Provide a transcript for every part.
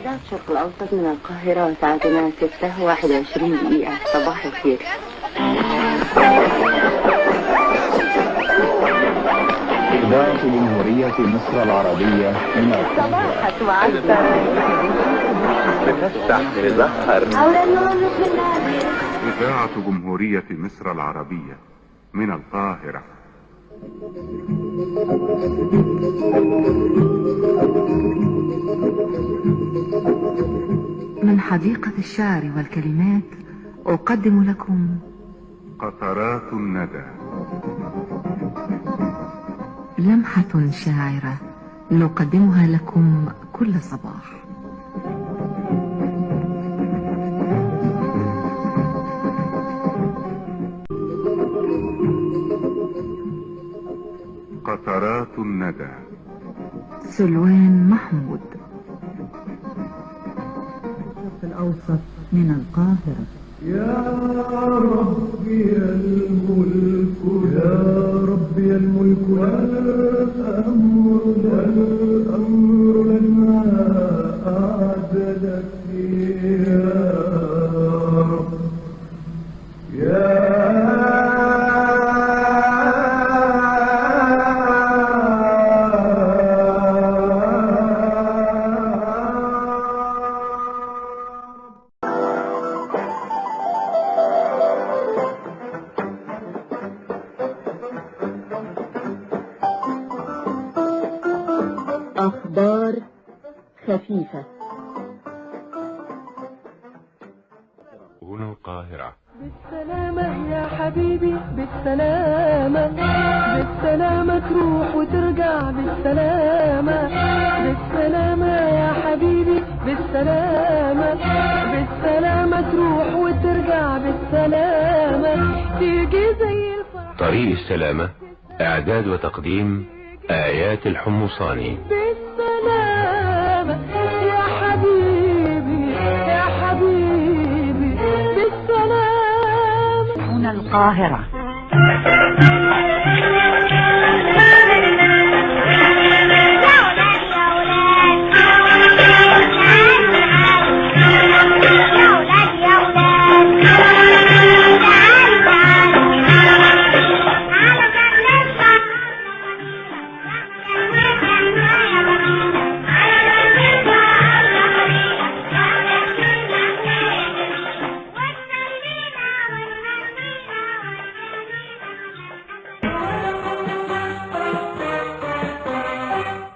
إذاعة الشرق الأوسط من القاهرة، ساعتنا 6:21 دقيقة. صباح الخير. إذاعة جمهورية مصر العربية من صباح سعاد بتفتح مزهر. إذاعة جمهورية مصر العربية من القاهرة. من حديقة الشعر والكلمات أقدم لكم قطرات الندى، لمحة شاعرة نقدمها لكم كل صباح. قطرات الندى. سلوان محمود. الأوسط من القاهرة. يا ربي الملك، يا ربي الملك والأمر لما أعدلك يا رب. أخبار خفيفة. هنا القاهرة. بالسلامة يا حبيبي، بالسلامة بالسلامة، تروح وترجع بالسلامة. بالسلامة يا حبيبي، بالسلامة بالسلامة، تروح وترجع بالسلامة، تيجي زي الفرح. طريق السلامة، إعداد وتقديم آيات الحمصاني. بالسلامة يا حبيبي، يا حبيبي، بالسلامة. هنا القاهرة.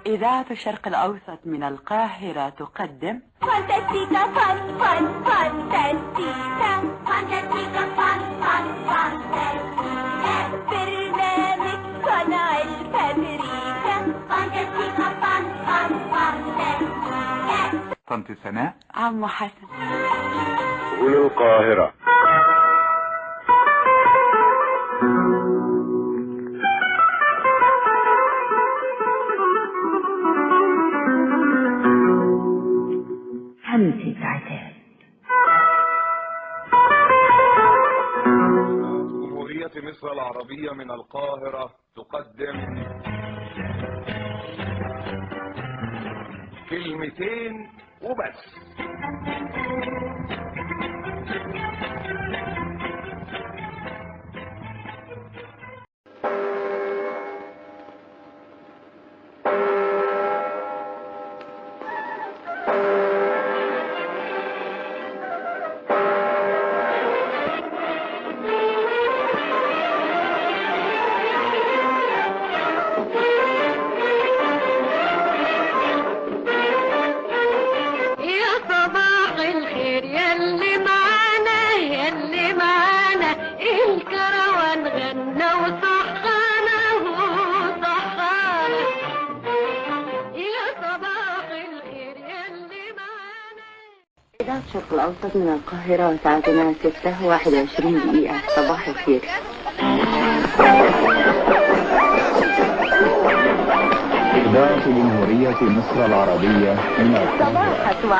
إذاعة الشرق الأوسط من القاهرة تقدم فانتاستيكا فان فان فانتاستيكا فانتاستيكا فان فان فانتاستيكا، برنامج صنع الفابريكا. فانتاستيكا فان فان فانتاستيكا. طنط سناء، عمو حسن. هنا القاهرة. همسة عتاب. جمهورية مصر العربية من القاهرة تقدم كلمتين وبس. إذاعة الشرق الأوسط من القاهرة، ساعتنا 6:21 دقيقة. صباح الخير. إذاعة جمهورية مصر العربية من القاهرة. صباح سعاد.